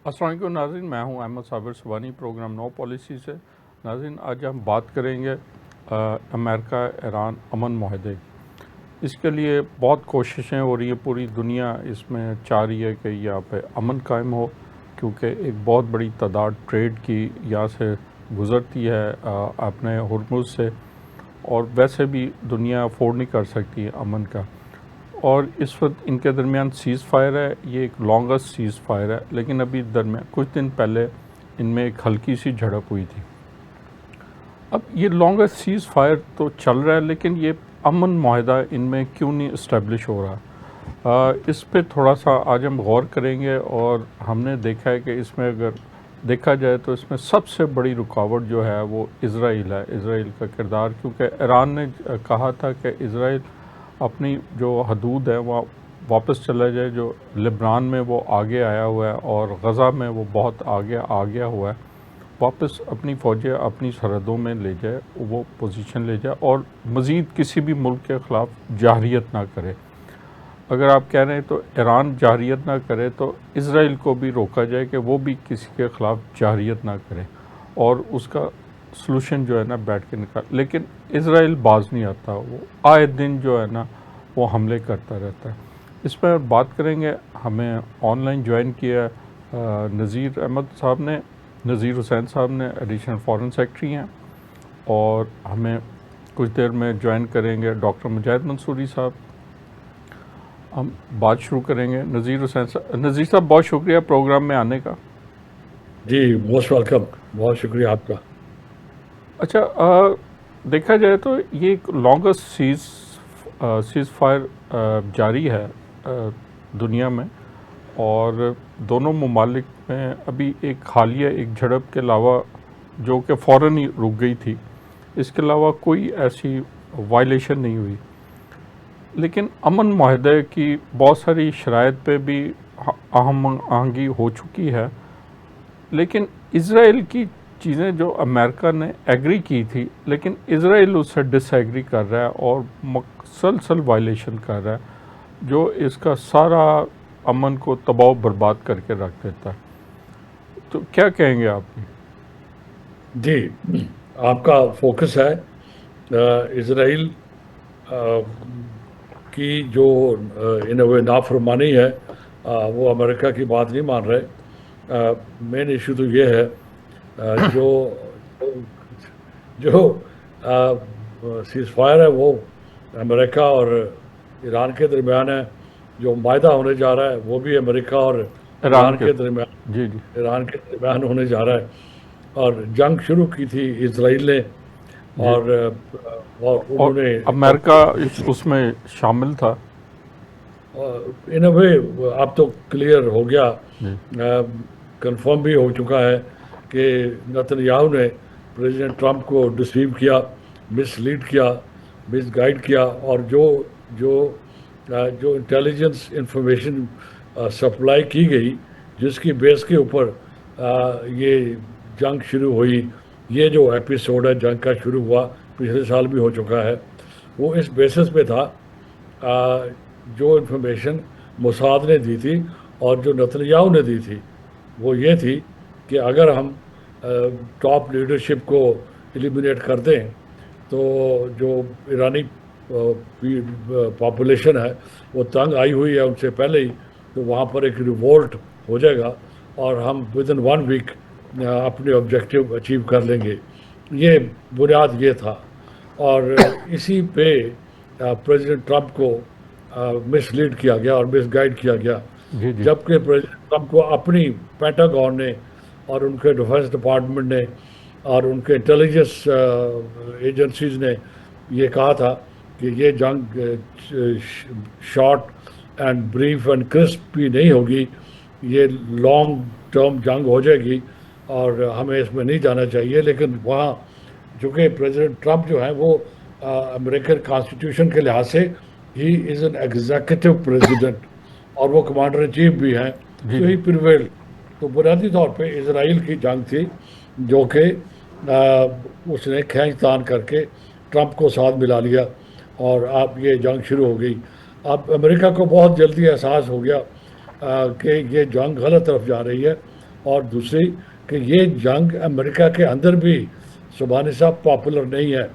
السلام علیکم ناظرین، میں ہوں احمد صابر سبانی، پروگرام نو پالیسی سے۔ ناظرین، آج ہم بات کریں گے امریکہ ایران امن معاہدے کی۔ اس کے لیے بہت کوششیں ہو رہی ہیں، پوری دنیا اس میں چاہ رہی ہے کہ یہاں پہ امن قائم ہو، کیونکہ ایک بہت بڑی تعداد ٹریڈ کی یہاں سے گزرتی ہے اپنے ہرمز سے، اور ویسے بھی دنیا افورڈ نہیں کر سکتی امن کا۔ اور اس وقت ان کے درمیان سیز فائر ہے، یہ ایک لانگسٹ سیز فائر ہے، لیکن ابھی درمیان کچھ دن پہلے ان میں ایک ہلکی سی جھڑپ ہوئی تھی۔ اب یہ لانگسٹ سیز فائر تو چل رہا ہے، لیکن یہ امن معاہدہ ان میں کیوں نہیں اسٹیبلش ہو رہا؟ اس پہ تھوڑا سا آج ہم غور کریں گے، اور ہم نے دیکھا ہے کہ اس میں اگر دیکھا جائے تو اس میں سب سے بڑی رکاوٹ جو ہے وہ اسرائیل ہے، اسرائیل کا کردار، کیونکہ ایران نے کہا تھا کہ اسرائیل اپنی جو حدود ہے وہ واپس چلا جائے، جو لبنان میں وہ آگے آیا ہوا ہے اور غزہ میں وہ بہت آگے آ گیا ہوا ہے، واپس اپنی فوجیں اپنی سرحدوں میں لے جائے، وہ پوزیشن لے جائے، اور مزید کسی بھی ملک کے خلاف جارحیت نہ کرے۔ اگر آپ کہہ رہے ہیں تو ایران جارحیت نہ کرے تو اسرائیل کو بھی روکا جائے کہ وہ بھی کسی کے خلاف جارحیت نہ کرے، اور اس کا سلوشن جو ہے نا بیٹھ کے نکال۔ لیکن اسرائیل باز نہیں آتا، وہ آئے دن جو ہے نا وہ حملے کرتا رہتا ہے۔ اس پر بات کریں گے۔ ہمیں آن لائن جوائن کیا ہے نذیر احمد صاحب نے، نذیر حسین صاحب نے، ایڈیشنل فارن سیکرٹری ہیں، اور ہمیں کچھ دیر میں جوائن کریں گے ڈاکٹر مجاہد منصوری صاحب۔ ہم بات شروع کریں گے نذیر حسین صاحب۔ نذیر صاحب، بہت شکریہ پروگرام میں آنے کا۔ جی موسٹ ویلکم، بہت شکریہ آپ کا۔ اچھا، دیکھا جائے تو یہ ایک لانگسٹ سیز فائر جاری ہے دنیا میں، اور دونوں ممالک میں ابھی ایک حالیہ ایک جھڑپ کے علاوہ جو کہ فوراً ہی رک گئی تھی، اس کے علاوہ کوئی ایسی وائلیشن نہیں ہوئی۔ لیکن امن معاہدے کی بہت ساری شرائط پہ بھی ہم آہنگی ہو چکی ہے، لیکن اسرائیل کی چیزیں جو امریکہ نے ایگری کی تھی، لیکن اسرائیل اس سے ڈس ایگری کر رہا ہے اور مسلسل وائلیشن کر رہا ہے، جو اس کا سارا امن کو تباہ و برباد کر کے رکھ دیتا ہے۔ تو کیا کہیں گے آپ؟ جی، آپ کا فوکس ہے اسرائیل کی جو نافرمانی ہے، وہ امریکہ کی بات نہیں مان رہے۔ مین ایشو تو یہ ہے جو سیز فائر ہے وہ امریکہ اور ایران کے درمیان ہے، جو معاہدہ ہونے جا رہا ہے وہ بھی امریکہ اور ایران کے درمیان ہونے جا رہا ہے۔ اور جنگ شروع کی تھی اسرائیل نے، اور انہوں نے امریکہ اس میں شامل تھا۔ ان اے وے اب تو کلیئر ہو گیا، کنفرم بھی ہو چکا ہے کہ نتن یاہو نے پریزیڈنٹ ٹرمپ کو ڈسیو کیا، مس لیڈ کیا، مس گائیڈ کیا، اور جو انٹیلیجنس انفارمیشن سپلائی کی گئی، جس کی بیس کے اوپر یہ جنگ شروع ہوئی، یہ جو ایپیسوڈ ہے جنگ کا شروع ہوا پچھلے سال بھی ہو چکا ہے، وہ اس بیسس پہ تھا۔ جو انفارمیشن موساد نے دی تھی اور جو نتن یاہو نے دی تھی، وہ یہ تھی کہ اگر ہم ٹاپ لیڈرشپ کو ایلیمینیٹ کر دیں تو جو ایرانی پاپولیشن ہے وہ تنگ آئی ہوئی ہے ان سے پہلے ہی، تو وہاں پر ایک ریوولٹ ہو جائے گا اور ہم ودن 1 ویک اپنے آبجیکٹیو اچیو کر لیں گے۔ یہ بنیاد یہ تھا، اور اسی پہ پریزیڈنٹ ٹرمپ کو مس لیڈ کیا گیا اور مس گائیڈ کیا گیا، جبکہ پریزیڈنٹ ٹرمپ کو اپنی پینٹاگون نے اور ان کے ڈیفنس ڈپارٹمنٹ نے اور ان کے انٹیلیجنس ایجنسیز نے یہ کہا تھا کہ یہ جنگ short and brief and crisp بھی نہیں ہوگی، یہ لانگ ٹرم جنگ ہو جائے گی اور ہمیں اس میں نہیں جانا چاہیے۔ لیکن وہاں چونکہ پریزیڈنٹ ٹرمپ جو ہیں وہ امریکن کانسٹیٹیوشن کے لحاظ سے ہی از این ایگزیکٹو پریزیڈنٹ، اور وہ کمانڈر ان چیف بھی ہیں، تو ہی پریویل۔ تو بنیادی طور پہ اسرائیل کی جنگ تھی، جو کہ اس نے کھینچ تان کر کے ٹرمپ کو ساتھ ملا لیا، اور اب یہ جنگ شروع ہو گئی۔ اب امریکہ کو بہت جلدی احساس ہو گیا کہ یہ جنگ غلط طرف جا رہی ہے، اور دوسری کہ یہ جنگ امریکہ کے اندر بھی سبحانی صاحب پاپولر نہیں ہے.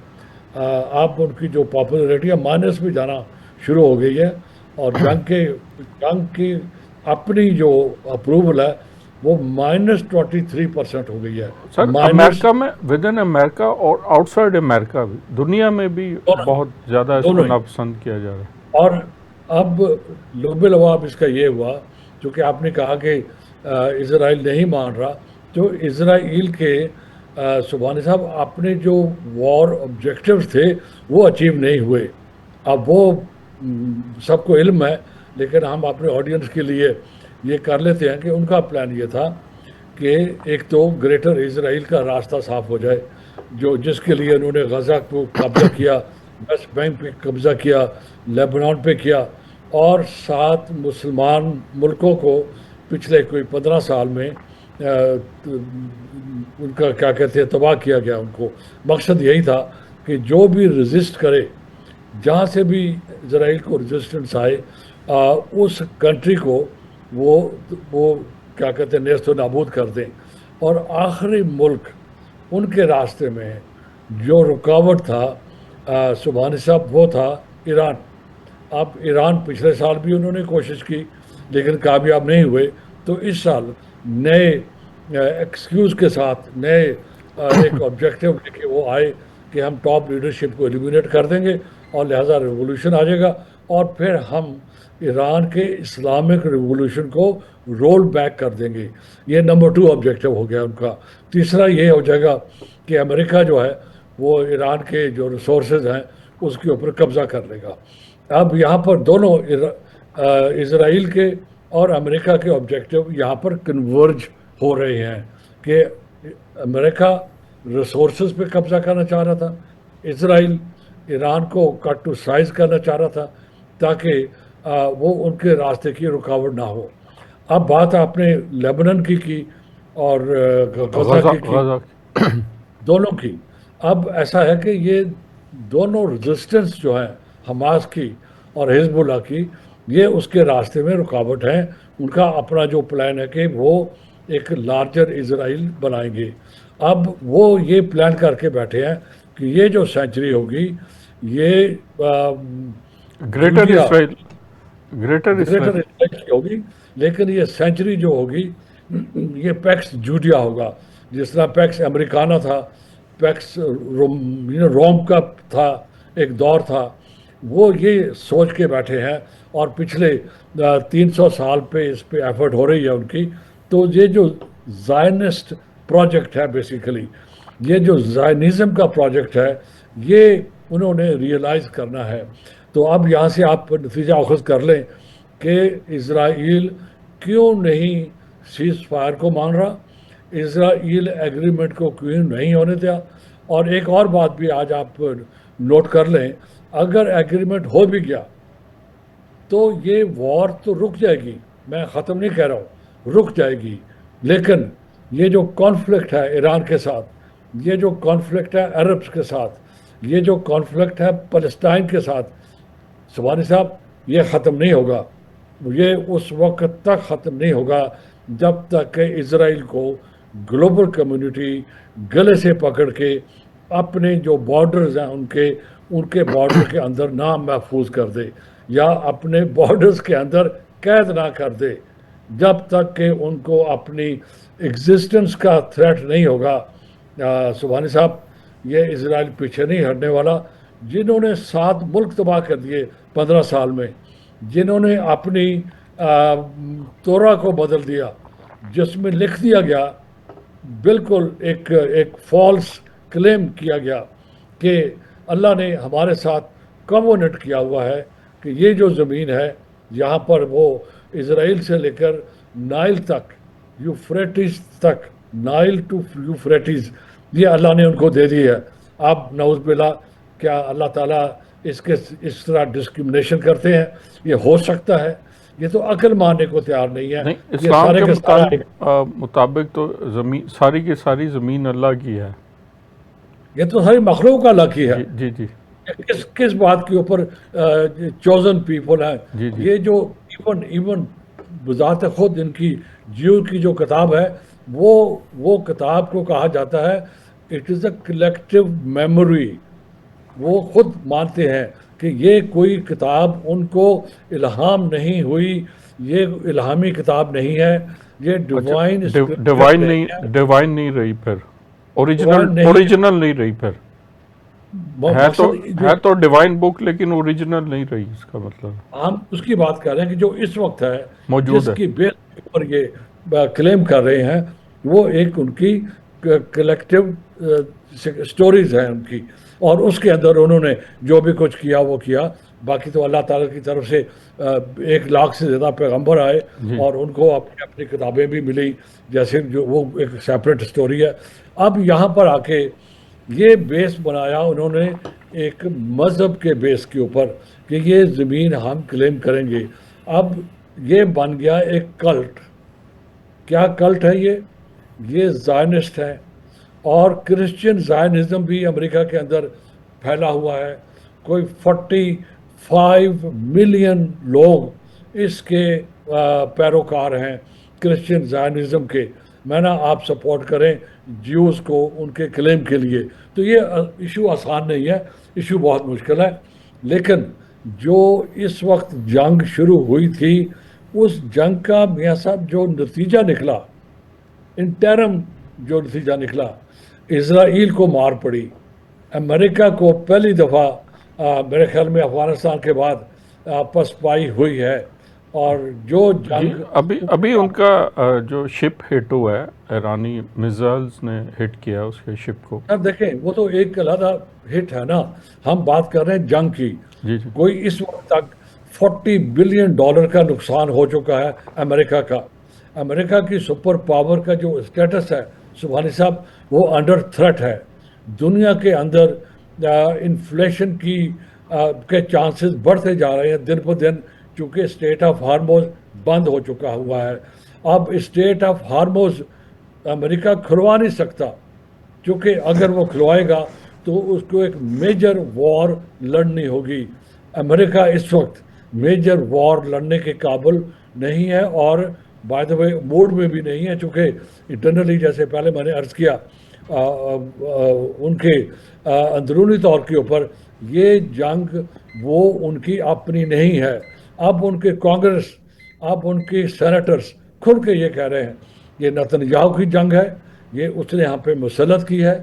آپ ان کی جو پاپولیرٹی ہے مائنس میں جانا شروع ہو گئی ہے, اور جنگ کی اپنی جو اپروول ہے وہ -23% ہو گئی ہے. سر امریکہ میں ود ان امریکہ اور آؤٹ سائڈ امریکہ بھی, دنیا میں بھی بہت زیادہ اس کو ناپسند کیا جا رہا ہے. اور اب لب لباب اس کا یہ ہوا, چونکہ آپ نے کہا کہ اسرائیل نہیں مان رہا, تو اسرائیل کے سبحانی صاحب اپنے جو وار آبجیکٹیوز تھے وہ اچیو نہیں ہوئے. اب وہ سب کو علم ہے, لیکن ہم اپنے آڈینس کے لیے یہ کر لیتے ہیں کہ ان کا پلان یہ تھا کہ ایک تو گریٹر اسرائیل کا راستہ صاف ہو جائے, جس کے لیے انہوں نے غزہ کو قبضہ کیا, ویسٹ بینک پہ قبضہ کیا, لیبنان پہ کیا, اور 7 مسلمان ملکوں کو پچھلے کوئی 15 سال میں ان کا کیا کہتے ہیں تباہ کیا گیا. ان کو مقصد یہی تھا کہ جو بھی ریزسٹ کرے, جہاں سے بھی اسرائیل کو ریزسٹنس آئے, اس کنٹری کو وہ کیا کہتے ہیں نیست و نابود کر دیں. اور آخری ملک ان کے راستے میں جو رکاوٹ تھا سبحانی صاحب وہ تھا ایران. اب ایران پچھلے سال بھی انہوں نے کوشش کی لیکن کامیاب نہیں ہوئے, تو اس سال نئے ایکسکیوز کے ساتھ نئے ایک آبجیکٹیو لے کے وہ آئے کہ ہم ٹاپ لیڈرشپ کو ایلیمینیٹ کر دیں گے اور لہٰذا ریولوشن آ جائے گا, اور پھر ہم ایران کے اسلامک ریولوشن کو رول بیک کر دیں گے. یہ نمبر 2 آبجیکٹیو ہو گیا ان کا. تیسرا یہ ہو جائے گا کہ امریکہ جو ہے وہ ایران کے جو ریسورسز ہیں اس کے اوپر قبضہ کر لے گا. اب یہاں پر دونوں اسرائیل کے اور امریکہ کے آبجیکٹیو یہاں پر کنورج ہو رہے ہیں کہ امریکہ ریسورسز پہ قبضہ کرنا چاہ رہا تھا, اسرائیل ایران کو کٹ ٹو سائز کرنا چاہ رہا تھا تاکہ وہ ان کے راستے کی رکاوٹ نہ ہو. اب بات آپ نے لیبنان کی اور غزہ کی, دونوں کی. اب ایسا ہے کہ یہ دونوں ریزسٹنس جو ہیں حماس کی اور حزب اللہ کی, یہ اس کے راستے میں رکاوٹ ہیں. ان کا اپنا جو پلان ہے کہ وہ ایک لارجر اسرائیل بنائیں گے. اب وہ یہ پلان کر کے بیٹھے ہیں کہ یہ جو سینچری ہوگی یہ گریٹر اسرائیل کی ہوگی, لیکن یہ سینچری جو ہوگی یہ پیکس جوڈیا ہوگا. جس طرح پیکس امریکانہ تھا, پیکس روم کا تھا, ایک دور تھا, وہ یہ سوچ کے بیٹھے ہیں اور پچھلے 300 سال پہ اس پہ ایفرٹ ہو رہی ہے ان کی. تو یہ جو زائنسٹ پروجیکٹ ہے, بیسیکلی یہ جو زائنزم کا پروجیکٹ ہے, یہ انہوں نے ریئلائز کرنا ہے. تو اب یہاں سے آپ نتیجہ اخذ کر لیں کہ اسرائیل کیوں نہیں سیز فائر کو مان رہا, اسرائیل ایگریمنٹ کو کیوں نہیں ہونے دیا. اور ایک اور بات بھی آج آپ نوٹ کر لیں, اگر ایگریمنٹ ہو بھی گیا تو یہ وار تو رک جائے گی, میں ختم نہیں کہہ رہا ہوں, رک جائے گی, لیکن یہ جو کانفلکٹ ہے ایران کے ساتھ, یہ جو کانفلکٹ ہے عربس کے ساتھ, یہ جو کانفلکٹ ہے فلسطین کے ساتھ, سبحانی صاحب یہ ختم نہیں ہوگا. یہ اس وقت تک ختم نہیں ہوگا جب تک کہ اسرائیل کو گلوبل کمیونٹی گلے سے پکڑ کے اپنے جو بارڈرز ہیں ان کے بارڈر کے اندر نہ محفوظ کر دے, یا اپنے بارڈرز کے اندر قید نہ کر دے. جب تک کہ ان کو اپنی ایگزسٹنس کا تھریٹ نہیں ہوگا, سبحانی صاحب یہ اسرائیل پیچھے نہیں ہٹنے والا. جنہوں نے 7 ملک تباہ کر دیے 15 سال میں, جنہوں نے اپنی تورا کو بدل دیا, جس میں لکھ دیا گیا, بالکل ایک فالس کلیم کیا گیا کہ اللہ نے ہمارے ساتھ کووننٹ کیا ہوا ہے کہ یہ جو زمین ہے یہاں پر وہ اسرائیل سے لے کر نائل تک, یوفریٹس تک, نائل ٹو یوفریٹس, یہ اللہ نے ان کو دے دی ہے. اب نعوذ باللہ کیا اللہ تعالیٰ اس طرح ڈسکرمنیشن کرتے ہیں؟ یہ ہو سکتا ہے؟ یہ تو عقل ماننے کو تیار نہیں ہے. اسلام کے مطابق تو زمین ساری کی ساری زمین اللہ کی ہے, یہ تو ساری مخلوق اللہ کی ہے. جی جی, کس بات کے اوپر چوزن پیپل ہیں؟ جی جی, یہ جو ایون بذات خود ان کی جیو کی جو کتاب ہے وہ کتاب کو کہا جاتا ہے it is a collective memory. وہ خود مانتے ہیں کہ یہ کوئی کتاب ان کو الہام نہیں ہوئی, یہ الہامی کتاب نہیں ہے, یہ اچھا ڈیوائن اسکرپچر ڈیوائن نہیں نہیں, ہے, ڈیوائن نہیں رہی پھر, اوریجنل ڈیوائن نہیں ہے. اوریجنل نہیں رہی پھر, مقصد جو ہے تو ڈیوائن بک لیکن اوریجنل نہیں رہی, اس کا مطلب ہم اس کی بات کر رہے ہیں کہ جو اس وقت ہے, موجود جس ہے. کی بیس کے اوپر یہ کلیم کر رہے ہیں, وہ ایک ان کی کلیکٹیو سٹوریز ہیں ان کی, اور اس کے اندر انہوں نے جو بھی کچھ کیا وہ کیا. باقی تو اللہ تعالیٰ کی طرف سے 1 لاکھ سے زیادہ پیغمبر آئے جی اور ان کو اپنی اپنی کتابیں بھی ملی, جیسے جو وہ ایک سیپریٹ سٹوری ہے. اب یہاں پر آ کے یہ بیس بنایا انہوں نے ایک مذہب کے بیس کے اوپر کہ یہ زمین ہم کلیم کریں گے. اب یہ بن گیا ایک کلٹ. کیا کلٹ ہے یہ زائنسٹ ہے, اور کرسچین زائنزم بھی امریکہ کے اندر پھیلا ہوا ہے. کوئی 45 ملین لوگ اس کے پیروکار ہیں کرسچین زائنزم کے. میں نا آپ سپورٹ کریں جیوز کو ان کے کلیم کے لیے, تو یہ ایشو آسان نہیں ہے, ایشو بہت مشکل ہے. لیکن جو اس وقت جنگ شروع ہوئی تھی, اس جنگ کا میاں صاحب جو نتیجہ نکلا, انٹرم جو نتیجہ نکلا, اسرائیل کو مار پڑی. امریکہ کو پہلی دفعہ میرے خیال میں افغانستان کے بعد پسپائی ہوئی ہے. اور جو جی جنگ ابھی ان کا جو شپ ہٹ ہوا ہے, ایرانی میزائلز نے ہٹ کیا اس کے شپ کو. اب دیکھیں وہ تو ایک علیحدہ ہٹ ہے نا, ہم بات کر رہے ہیں جنگ کی. جی جی کوئی اس وقت تک $40 بلین کا نقصان ہو چکا ہے امریکہ کا. امریکہ کی سپر پاور کا جو اسٹیٹس ہے سبحانی صاحب, وہ انڈر تھریٹ ہے. دنیا کے اندر انفلیشن کے چانسز بڑھتے جا رہے ہیں دن پر دن, چونکہ اسٹیٹ آف ہارموز بند ہو چکا ہوا ہے. اب اسٹیٹ آف ہارموز امریکہ کھلوا نہیں سکتا, کیونکہ اگر وہ کھلوائے گا تو اس کو ایک میجر وار لڑنی ہوگی. امریکہ اس وقت میجر وار لڑنے کے قابل نہیں ہے, اور بائی دا وے موڈ میں بھی نہیں ہے, چونکہ انٹرنلی جیسے پہلے میں نے عرض کیا ان کے اندرونی طور کے اوپر یہ جنگ وہ ان کی اپنی نہیں ہے. اب ان کے کانگریس, اب ان کے سینیٹرز کھل کے یہ کہہ رہے ہیں یہ نتنیاہو کی جنگ ہے, یہ اس نے ہم پہ مسلط کی ہے,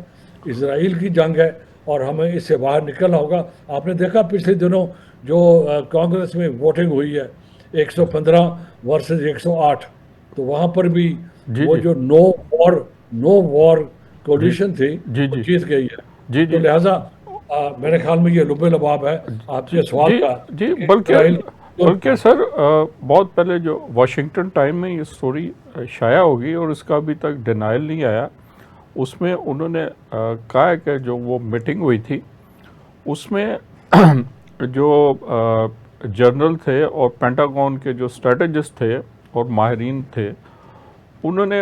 اسرائیل کی جنگ ہے, اور ہمیں اس سے باہر نکلنا ہوگا. آپ نے دیکھا پچھلے دنوں جو کانگریس میں ووٹنگ ہوئی ہے 115 ورسز 108, تو وہاں پر بھی جی وہ جی جو نو وار کولیشن تھی جی وہ جی جیت گئی ہے. جی تو جی لہٰذا میرے خیال میں یہ لب لباب ہے آپ کے سوال جی کا. جی کہ بلکہ اسرائیل سر بہت پہلے جو واشنگٹن ٹائم میں یہ سٹوری شائع ہوگی اور اس کا ابھی تک ڈینائل نہیں آیا. اس میں انہوں نے کہا ہے کہ جو وہ میٹنگ ہوئی تھی اس میں جو جنرل تھے اور پینٹاگون کے جو اسٹریٹجسٹ تھے اور ماہرین تھے, انہوں نے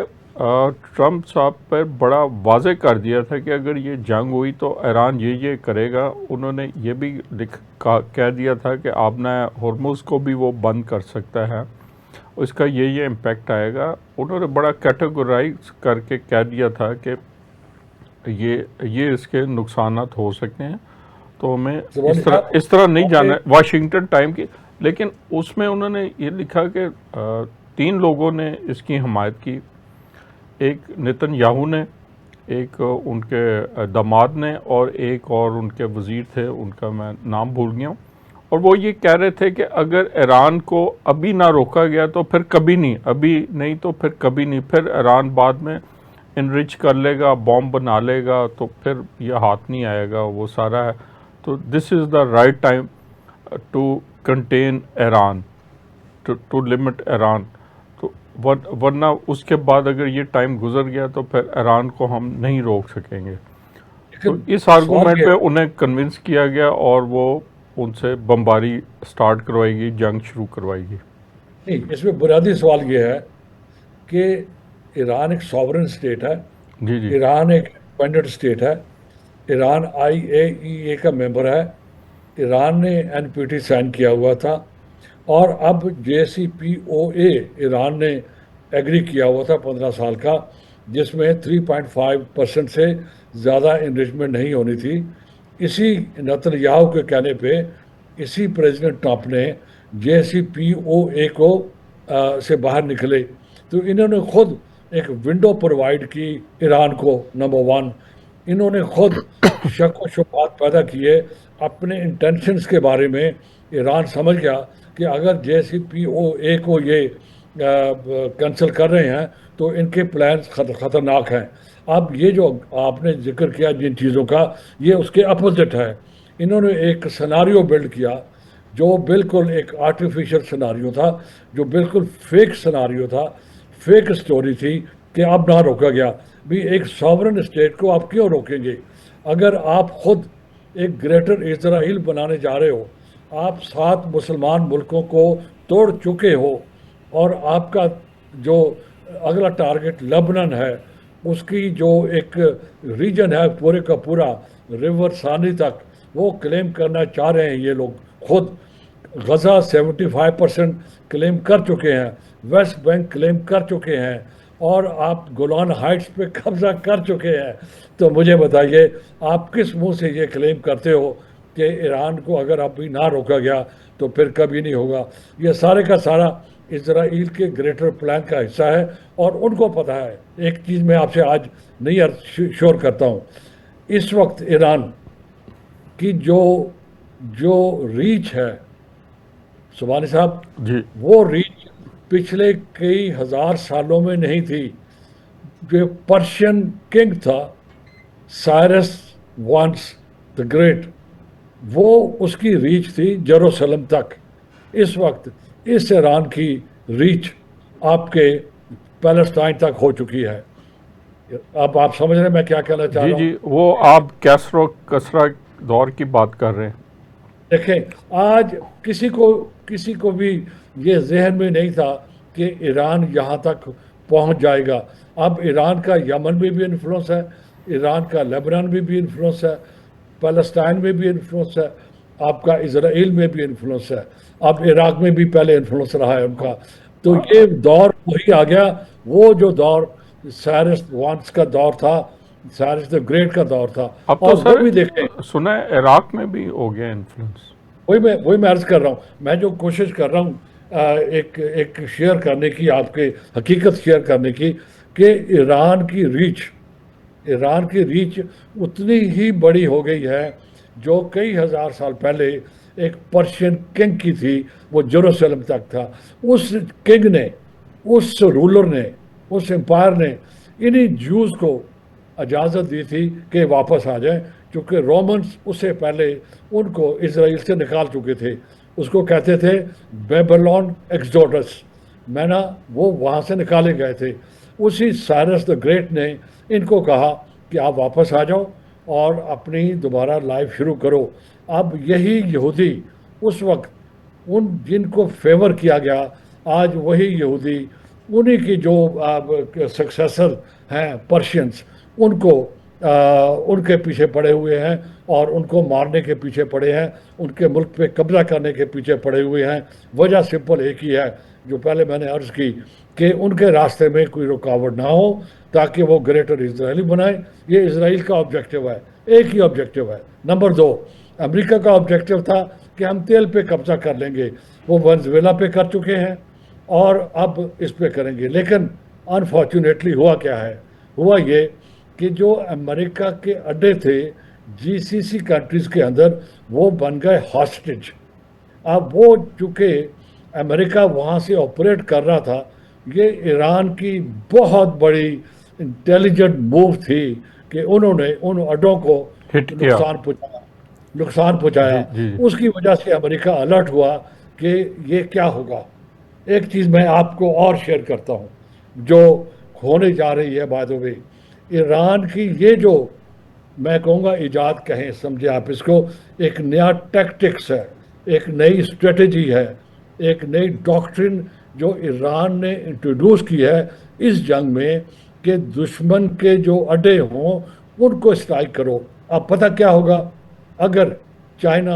ٹرمپ صاحب پر بڑا واضح کر دیا تھا کہ اگر یہ جنگ ہوئی تو ایران یہ کرے گا. انہوں نے یہ بھی کہہ دیا تھا کہ آبنہ ہرمز کو بھی وہ بند کر سکتا ہے, اس کا یہ امپیکٹ آئے گا. انہوں نے بڑا کیٹیگورائز کر کے کہہ دیا تھا کہ یہ اس کے نقصانات ہو سکتے ہیں. تو ہمیں اس طرح نہیں جانا ہے واشنگٹن ٹائم کی. لیکن اس میں انہوں نے یہ لکھا کہ 3 لوگوں نے اس کی حمایت کی, ایک نتن یاہو نے, ایک ان کے داماد نے, اور ایک اور ان کے وزیر تھے, ان کا میں نام بھول گیا ہوں. اور وہ یہ کہہ رہے تھے کہ اگر ایران کو ابھی نہ روکا گیا تو پھر کبھی نہیں, ابھی نہیں تو پھر کبھی نہیں, پھر ایران بعد میں انرچ کر لے گا, بوم بنا لے گا, تو پھر یہ ہاتھ نہیں آئے گا وہ سارا ہے. تو this is the right time to contain Iran, to limit Iran. تو ورنہ اس کے بعد اگر یہ ٹائم گزر گیا تو پھر ایران کو ہم نہیں روک سکیں گے. تو اس آرگومنٹ پہ انہیں کنونس کیا گیا اور وہ ان سے بمباری سٹارٹ کروائی گئی, جنگ شروع کروائی گئی. نہیں, اس میں بنیادی سوال یہ ہے کہ ایران ایک ساورن اسٹیٹ ہے, جی جی ایران ایک انڈیپینڈنٹ اسٹیٹ ہے, ایران IAEA کا ممبر ہے, ایران نے NPT سائن کیا ہوا تھا, اور اب JCPOA ایران نے ایگری کیا ہوا تھا 15 سال کا, جس میں 3.5% سے زیادہ انریچمنٹ نہیں ہونی تھی. اسی نتن یاہو کے کہنے پہ اسی پریزیڈنٹ ٹرمپ نے JCPOA کو سے باہر نکلے. تو انہوں نے خود ایک ونڈو پرووائڈ کی ایران کو. نمبر 1 انہوں نے خود شک و شبہات پیدا کیے اپنے انٹینشنز کے بارے میں. ایران سمجھ گیا کہ اگر JCPOA کو یہ کینسل کر رہے ہیں تو ان کے پلانز خطرناک ہیں. اب یہ جو آپ نے ذکر کیا جن چیزوں کا، یہ اس کے اپوزٹ ہے. انہوں نے ایک سناریو بلڈ کیا جو بالکل ایک آرٹیفیشل سناریو تھا، جو بالکل فیک سناریو تھا، فیک اسٹوری تھی کہ اب نہ روکا گیا. بھی ایک ساورن اسٹیٹ کو آپ کیوں روکیں گے؟ اگر آپ خود ایک گریٹر اسرائیل بنانے جا رہے ہو، آپ 7 مسلمان ملکوں کو توڑ چکے ہو، اور آپ کا جو اگلا ٹارگٹ لبنان ہے، اس کی جو ایک ریجن ہے پورے کا پورا ریور ثانی تک، وہ کلیم کرنا چاہ رہے ہیں. یہ لوگ خود غزہ 75% کلیم کر چکے ہیں، ویسٹ بینک کلیم کر چکے ہیں، اور آپ گولان ہائٹس پہ قبضہ کر چکے ہیں. تو مجھے بتائیے آپ کس منہ سے یہ کلیم کرتے ہو کہ ایران کو اگر ابھی نہ روکا گیا تو پھر کبھی نہیں ہوگا؟ یہ سارے کا سارا اسرائیل کے گریٹر پلان کا حصہ ہے، اور ان کو پتہ ہے. ایک چیز میں آپ سے آج نہیں شور کرتا ہوں، اس وقت ایران کی جو ریچ ہے سبحانی صاحب، جی وہ ریچ پچھلے کئی ہزار سالوں میں نہیں تھی. جو پرشین کنگ تھا سائرس وانس دا گریٹ، وہ اس کی ریچ تھی جیروسلم تک. اس وقت اس ایران کی ریچ آپ کے پیلسٹائن تک ہو چکی ہے. اب آپ سمجھ رہے ہیں میں کیا کہنا چاہ جی رہا ہوں؟ جی، وہ آپ کیسرو کسرا دور کی بات کر رہے ہیں. دیکھیں آج کسی کو بھی یہ ذہن میں نہیں تھا کہ ایران یہاں تک پہنچ جائے گا. اب ایران کا یمن میں بھی انفلوئنس ہے، ایران کا لیبنان میں بھی انفلوئنس ہے، پیلسٹائن میں بھی انفلوئنس ہے، آپ کا اسرائیل میں بھی انفلوئنس ہے، اب عراق میں بھی پہلے انفلوئنس رہا ہے ان کا. تو یہ دور وہی آ گیا، وہ جو دور سائرس وانس کا دور تھا، سائرس دا گریٹ کا دور تھا. اب تو اور وہ سر بھی دیکھیں، سنا ہے عراق میں بھی ہو گیا انفلوئنس. وہی میں عرض کر رہا ہوں. میں جو کوشش کر رہا ہوں ایک شیئر کرنے کی، آپ کے حقیقت شیئر کرنے کی، کہ ایران کی ریچ اتنی ہی بڑی ہو گئی ہے جو کئی ہزار سال پہلے ایک پرشین کنگ کی تھی. وہ جیروسلم تک تھا. اس کنگ نے، اس رولر نے، اس امپائر نے انہی جوز کو اجازت دی تھی کہ واپس آ جائیں، چونکہ رومنز اس سے پہلے ان کو اسرائیل سے نکال چکے تھے. اس کو کہتے تھے بیبلون ایکسوڈس، وہ وہاں سے نکالے گئے تھے. اسی سائرس دا گریٹ نے ان کو کہا کہ آپ واپس آ جاؤ اور اپنی دوبارہ لائف شروع کرو. اب یہی یہودی اس وقت جن کو فیور کیا گیا، آج وہی یہودی انہی کی جو سکسیسر ہیں پرشینز، ان کے پیچھے پڑے ہوئے ہیں، اور ان کو مارنے کے پیچھے پڑے ہیں، ان کے ملک پہ قبضہ کرنے کے پیچھے پڑے ہوئے ہیں. وجہ سمپل ایک ہی ہے جو پہلے میں نے عرض کی، کہ ان کے راستے میں کوئی رکاوٹ نہ ہو تاکہ وہ گریٹر اسرائیل بنائیں. یہ اسرائیل کا آبجیکٹو ہے، ایک ہی آبجیکٹو ہے. نمبر 2، امریکہ کا آبجیکٹو تھا کہ ہم تیل پہ قبضہ کر لیں گے. وہ ونزویلا پہ کر چکے ہیں اور اب اس پہ کریں گے. لیکن انفارچونیٹلی ہوا کیا ہے؟ ہوا یہ کہ جو امریکہ کے اڈے تھے GCC کنٹریز کے اندر، وہ بن گئے ہاسٹیج. اب وہ چونکہ امریکہ وہاں سے آپریٹ کر رہا تھا، یہ ایران کی بہت بڑی انٹیلیجنٹ موو تھی کہ انہوں نے ان اڈوں کو ہٹ کیا. نقصان پہنچایا. جی اس کی وجہ سے امریکہ الرٹ ہوا کہ یہ کیا ہوگا. ایک چیز میں آپ کو اور شیئر کرتا ہوں جو ہونے جا رہی ہے. بائی دی وے، ایران کی یہ جو میں کہوں گا ایجاد کہیں، سمجھے آپ اس کو، ایک نیا ٹیکٹکس ہے، ایک نئی اسٹریٹجی ہے، ایک نئی ڈاکٹرن جو ایران نے انٹروڈیوس کی ہے اس جنگ میں، کہ دشمن کے جو اڈے ہوں ان کو اسٹرائک کرو. اب پتہ کیا ہوگا؟ اگر چائنا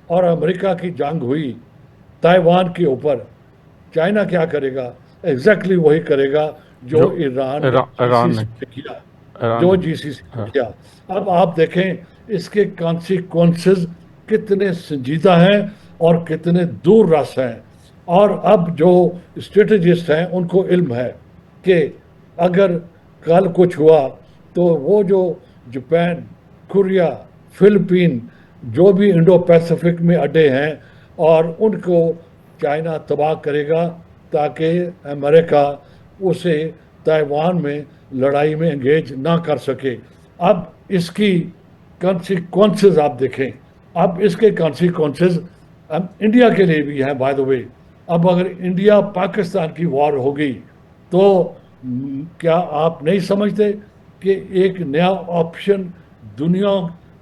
اور امریکہ کی جنگ ہوئی تائیوان کے اوپر، چائنا کیا کرے گا؟ ایگزیکٹلی وہی کرے گا جو ایران نے ایران نے کیا، ایران جو نے جی سی سی کیا. اب آپ دیکھیں اس کے کانسیکوینسز کتنے سنجیدہ ہیں اور کتنے دور رس ہیں. اور اب جو اسٹریٹجسٹ ہیں ان کو علم ہے کہ اگر کل کچھ ہوا تو وہ جو جاپان، کوریا، فلپین، جو بھی انڈو پیسفک میں اڈے ہیں، اور ان کو چائنا تباہ کرے گا تاکہ امریکہ اسے تائیوان میں لڑائی میں انگیج نہ کر سکے. اب اس کی کانسیکوینسز آپ دیکھیں. اب اس کے کانسیکوینسز انڈیا کے لیے بھی ہیں بائی دا وے. اب اگر انڈیا پاکستان کی وار ہوگی تو کیا آپ نہیں سمجھتے کہ ایک نیا آپشن دنیا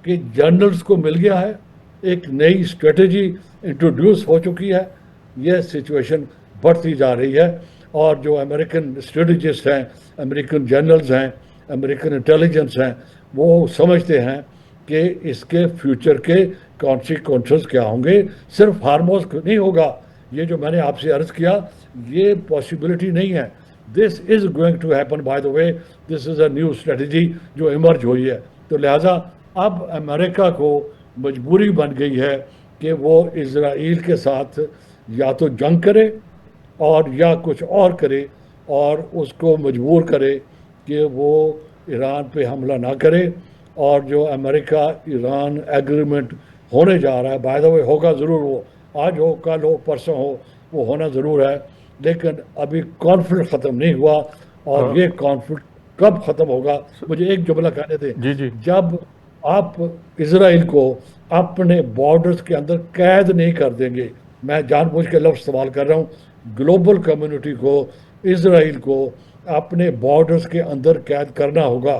کے جنرلز کو مل گیا ہے، ایک نئی اسٹریٹجی انٹروڈیوس ہو چکی ہے. یہ سچویشن بڑھتی جا رہی ہے، اور جو امریکن اسٹریٹجسٹ ہیں، امریکن جنرلز ہیں، امریکن انٹیلیجنس ہیں، وہ سمجھتے ہیں کہ اس کے فیوچر کے کانسیکوینسز کیا ہوں گے. صرف ہارموز نہیں ہوگا، یہ جو میں نے آپ سے عرض کیا یہ پاسبلٹی نہیں ہے. This is going to happen by the way. This is a new strategy جو ایمرج ہوئی ہے. تو لہٰذا اب امریکہ کو مجبوری بن گئی ہے کہ وہ اسرائیل کے ساتھ یا تو جنگ کرے اور یا کچھ اور کرے، اور اس کو مجبور کرے کہ وہ ایران پہ حملہ نہ کرے. اور جو امریکہ ایران ایگریمنٹ ہونے جا رہا ہے، بائی دا وے ہوگا ضرور، وہ آج ہو، کل ہو، پرسوں ہو، وہ ہونا ضرور ہے. لیکن ابھی کانفلکٹ ختم نہیں ہوا، اور یہ کانفلکٹ کب ختم ہوگا؟ مجھے ایک جملہ کہنے دیں. جی جی جب آپ اسرائیل کو اپنے بارڈرز کے اندر قید نہیں کر دیں گے، میں جان بوجھ کے لفظ استعمال کر رہا ہوں، گلوبل کمیونٹی کو اسرائیل کو اپنے بارڈرز کے اندر قید کرنا ہوگا،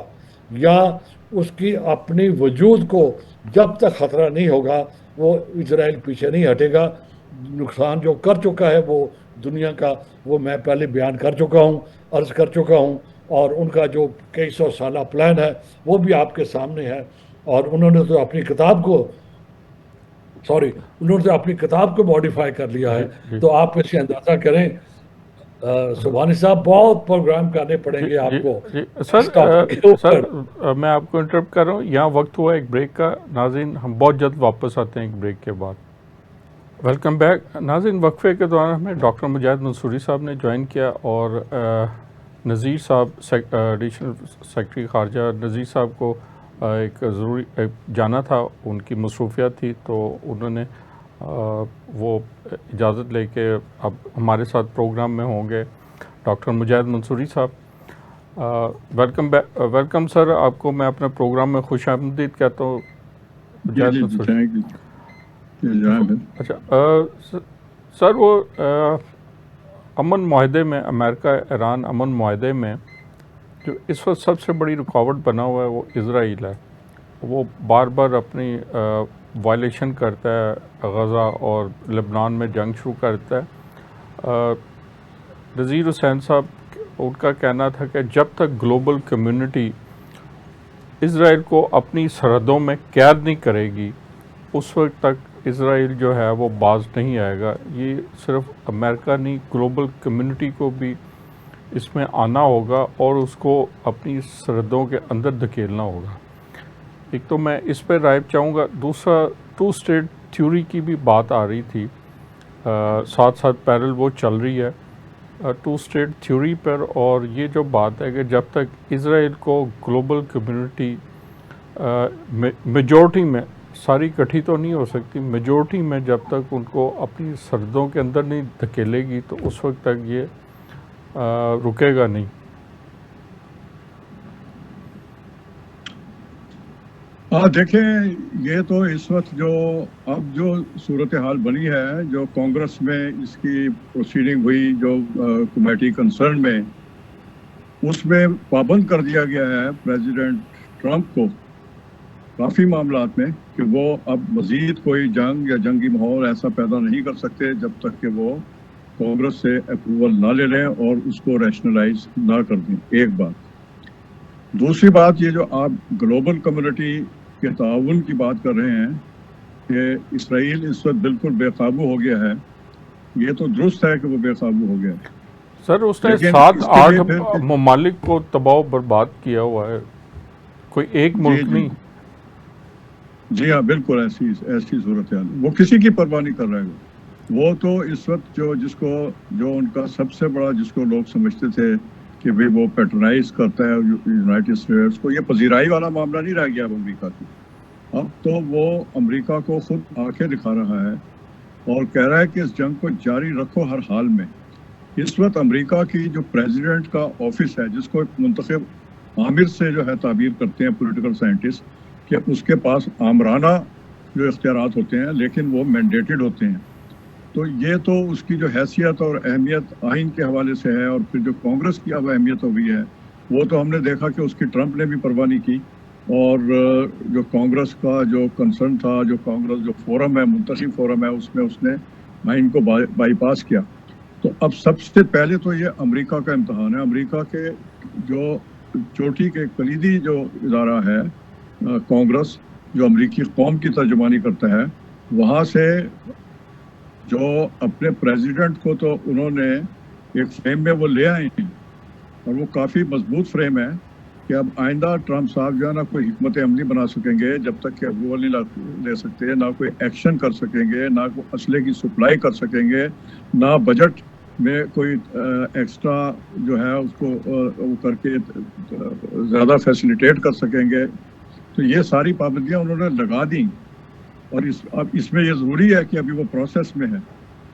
یا اس کی اپنی وجود کو جب تک خطرہ نہیں ہوگا وہ اسرائیل پیچھے نہیں ہٹے گا. نقصان جو کر چکا ہے وہ دنیا کا، وہ میں پہلے بیان کر چکا ہوں، عرض کر چکا ہوں. اور ان کا جو کئی سو سالہ پلان ہے وہ بھی آپ کے سامنے ہے. اور انہوں نے تو اپنی کتاب کو ماڈیفائی کر لیا ہے. جی تو آپ اس سے اندازہ کریں. سبحانی صاحب بہت پروگرام کرنے پڑیں جی گے آپ جی کو جی اس ٹاپک کے سر اوپر. میں آپ کو انٹرپٹ کر رہا ہوں، یہاں وقت ہوا ایک بریک کا. ناظرین ہم بہت جلد واپس آتے ہیں ایک بریک کے بعد. Welcome back. ناظرین وقفے کے دوران ہمیں ڈاکٹر مجاہد منصوری صاحب نے جوائن کیا، اور نذیر صاحب ایڈیشنل سیکرٹری خارجہ نذیر صاحب کو ایک ضروری جانا تھا، ان کی مصروفیات تھی، تو انہوں نے وہ اجازت لے کے اب ہمارے ساتھ پروگرام میں ہوں گے ڈاکٹر مجاہد منصوری صاحب. ویلکم سر، آپ کو میں اپنے پروگرام میں خوش آمدید کہتا ہوں. مجاہد منصوری. اچھا سر، وہ امن معاہدے میں، امریکہ ایران امن معاہدے میں جو اس وقت سب سے بڑی رکاوٹ بنا ہوا ہے وہ اسرائیل ہے. وہ بار بار اپنی وائلیشن کرتا ہے، غزہ اور لبنان میں جنگ شروع کرتا ہے. نذیر حسین صاحب ان کا کہنا تھا کہ جب تک گلوبل کمیونٹی اسرائیل کو اپنی سرحدوں میں قید نہیں کرے گی اس وقت تک اسرائیل جو ہے وہ باز نہیں آئے گا. یہ صرف امریکہ نہیں، گلوبل کمیونٹی کو بھی اس میں آنا ہوگا اور اس کو اپنی سرحدوں کے اندر دھکیلنا ہوگا. ایک تو میں اس پہ رائے چاہوں گا. دوسرا، 2 اسٹیٹ تھیوری کی بھی بات آ رہی تھی، ساتھ ساتھ پیرل وہ چل رہی ہے 2 اسٹیٹ تھیوری پر. اور یہ جو بات ہے کہ جب تک اسرائیل کو گلوبل کمیونٹی میجورٹی میں، ساری اکٹھی تو نہیں ہو سکتی، میجورٹی میں جب تک ان کو اپنی سرحدوں کے اندر نہیں دھکیلے گی تو اس وقت تک یہ رکے گا نہیں. دیکھیں، یہ تو اس وقت جو صورتحال بنی ہے، جو کانگریس میں اس کی پروسیڈنگ ہوئی، جو کمیٹی کنسرن میں، اس میں پابند کر دیا گیا ہے پریزیڈنٹ ٹرمپ کو کافی معاملات میں کہ وہ اب مزید کوئی جنگ یا جنگی ماحول ایسا پیدا نہیں کر سکتے جب تک کہ وہ کانگریس سے اپروول نہ لے لیں اور اس کو ریشنلائز نہ کر دیں. ایک بات. دوسری بات، یہ جو آپ گلوبل کمیونٹی کے تعاون کی بات کر رہے ہیں کہ اسرائیل اس وقت بالکل بے قابو ہو گیا ہے، یہ تو درست ہے کہ وہ بے قابو ہو گیا ہے. سر اس نے لیکن 7-8 اس کے لیے پھر ممالک کو تباہ و برباد کیا ہوا ہے، کوئی ایک ملک نہیں. جی ہاں بالکل ایسی صورتحال وہ کسی کی پرواہ نہیں کر رہے ہیں. وہ تو اس وقت جو ان کا سب سے بڑا جس کو لوگ سمجھتے تھے کہ بھئی وہ پیٹرنائز کرتا ہے یونائٹڈ اسٹیٹس کو، یہ پذیرائی والا معاملہ نہیں رہ گیا اب امریکہ کی. اب تو وہ امریکہ کو خود آنکھیں دکھا رہا ہے اور کہہ رہا ہے کہ اس جنگ کو جاری رکھو ہر حال میں. اس وقت امریکہ کی جو پریزیڈنٹ کا آفس ہے، جس کو منتخب آمر سے جو ہے تعبیر کرتے ہیں پولیٹیکل سائنٹسٹ، کہ اس کے پاس آمرانہ جو اختیارات ہوتے ہیں لیکن وہ مینڈیٹڈ ہوتے ہیں. تو یہ تو اس کی جو حیثیت اور اہمیت آئین کے حوالے سے ہے، اور پھر جو کانگریس کی اب اہمیت ہو گئی ہے وہ تو ہم نے دیکھا کہ اس کی ٹرمپ نے بھی پرواہ نہیں کی. اور جو کانگریس کا جو کنسرن تھا، جو کانگریس جو فورم ہے، منتخب فورم ہے، اس میں اس نے آئین کو بائی پاس کیا. تو اب سب سے پہلے تو یہ امریکہ کا امتحان ہے. امریکہ کے جو چوٹی کے کلیدی جو ادارہ ہے کانگریس، جو امریکی قوم کی ترجمانی کرتا ہے، وہاں سے جو اپنے پریزیڈنٹ کو تو انہوں نے ایک فریم میں وہ لے آئے ہیں، اور وہ کافی مضبوط فریم ہے کہ اب آئندہ ٹرمپ صاحب جو ہے نا کوئی حکمت عملی بنا سکیں گے جب تک کہ اپروول نہیں لے سکتے، نہ کوئی ایکشن کر سکیں گے، نہ کوئی اسلحے کی سپلائی کر سکیں گے، نہ بجٹ میں کوئی ایکسٹرا جو ہے اس کو وہ کر کے زیادہ فیسیلیٹیٹ کر سکیں گے. تو یہ ساری پابندیاں انہوں نے لگا دیں. اور اب اس میں یہ ضروری ہے کہ ابھی وہ پروسیس میں ہے،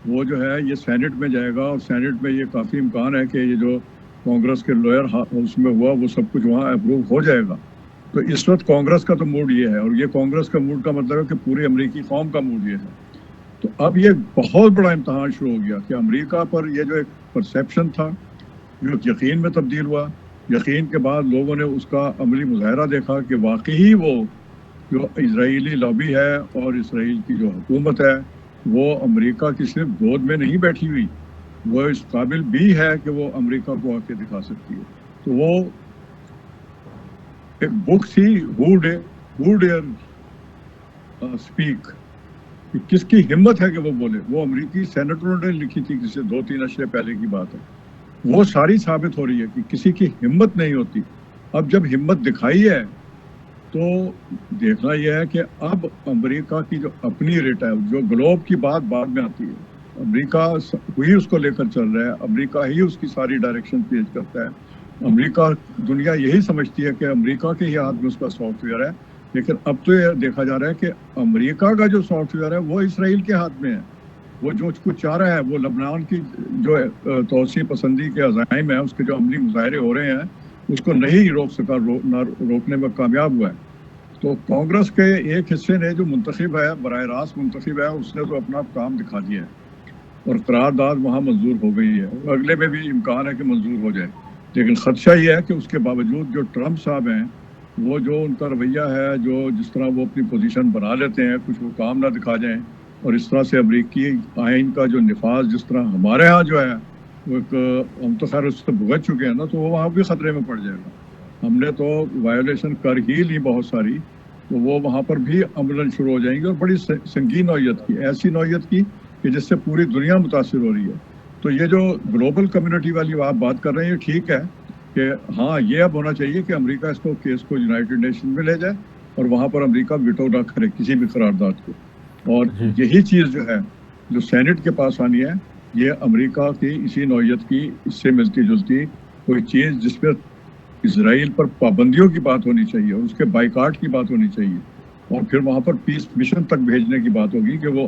وہ جو ہے یہ سینٹ میں جائے گا، اور سینٹ میں یہ کافی امکان ہے کہ یہ جو کانگریس کے لوئر ہاؤس میں ہوا وہ سب کچھ وہاں اپروو ہو جائے گا. تو اس وقت کانگریس کا تو موڈ یہ ہے، اور یہ کانگریس کا موڈ کا مطلب ہے کہ پوری امریکی قوم کا موڈ یہ ہے. تو اب یہ بہت بڑا امتحان شروع ہو گیا کہ امریکہ پر یہ جو ایک پرسیپشن تھا جو یقین میں تبدیل ہوا. یقین کے بعد لوگوں نے اس کا عملی مظاہرہ دیکھا کہ واقعی وہ جو اسرائیلی لابی ہے اور اسرائیل کی جو حکومت ہے وہ امریکہ کی صرف گود میں نہیں بیٹھی ہوئی، وہ اس قابل بھی ہے کہ وہ امریکہ کو آ کے دکھا سکتی ہے. تو وہ ایک بک تھی ہو ڈیئر اسپیک، کس کی ہمت ہے کہ وہ بولے. وہ امریکی سینیٹروں نے لکھی تھی کسی 2-3 اشرے پہلے کی بات ہے. وہ ساری ثابت ہو رہی ہے کہ کسی کی ہمت نہیں ہوتی. اب جب ہمت دکھائی ہے تو دیکھنا یہ ہے کہ اب امریکہ کی جو اپنی ریٹ ہے، جو گلوب کی بات بعد میں آتی ہے، امریکہ وہی اس کو لے کر چل رہا ہے، امریکہ ہی اس کی ساری ڈائریکشن پیش کرتا ہے. امریکہ دنیا یہی سمجھتی ہے کہ امریکہ کے ہی ہاتھ میں اس کا سافٹ ویئر ہے، لیکن اب تو یہ دیکھا جا رہا ہے کہ امریکہ کا جو سافٹ ویئر ہے وہ اسرائیل کے ہاتھ میں ہے. وہ جو کچھ چاہ رہا ہے، وہ لبنان کی جو توسیع پسندی کے عزائم ہیں، اس کے جو عملی مظاہرے ہو رہے ہیں، اس کو نہیں روک سکا، روکنے میں کامیاب ہوا ہے. تو کانگریس کے ایک حصے نے جو منتخب ہے، براہ راست منتخب ہے، اس نے تو اپنا کام دکھا دیا ہے اور قرارداد وہاں منظور ہو گئی ہے. اگلے میں بھی امکان ہے کہ منظور ہو جائے، لیکن خدشہ یہ ہے کہ اس کے باوجود جو ٹرمپ صاحب ہیں، وہ جو ان کا رویہ ہے، جو جس طرح وہ اپنی پوزیشن بنا لیتے ہیں، کچھ وہ کام نہ دکھا جائیں، اور اس طرح سے امریکی آئین کا جو نفاذ جس طرح ہمارے ہاں جو ہے وہ ایک، ہم تو خیر اس سے بھگت چکے ہیں نا، تو وہ وہاں بھی خطرے میں پڑ جائے گا. ہم نے تو وائلیشن کر ہی لی بہت ساری، تو وہ وہاں پر بھی عملاً شروع ہو جائیں گے، اور بڑی سنگین نوعیت کی، ایسی نوعیت کی کہ جس سے پوری دنیا متاثر ہو رہی ہے. تو یہ جو گلوبل کمیونٹی والی آپ بات کر رہے ہیں، یہ ٹھیک ہے کہ ہاں یہ اب ہونا چاہیے کہ امریکہ اس کو کیس کو یونائٹڈ نیشن میں لے جائے اور وہاں پر امریکہ ویٹو نہ کرے کسی بھی قرارداد کو. اور یہی چیز جو ہے جو سینٹ کے پاس آنی ہے، یہ امریکہ کی اسی نوعیت کی، اس سے ملتی جلتی کوئی چیز جس پہ اسرائیل پر پابندیوں کی بات ہونی چاہیے، اور اس کے بائیکاٹ کی بات ہونی چاہیے، اور پھر وہاں پر پیس مشن تک بھیجنے کی بات ہوگی کہ وہ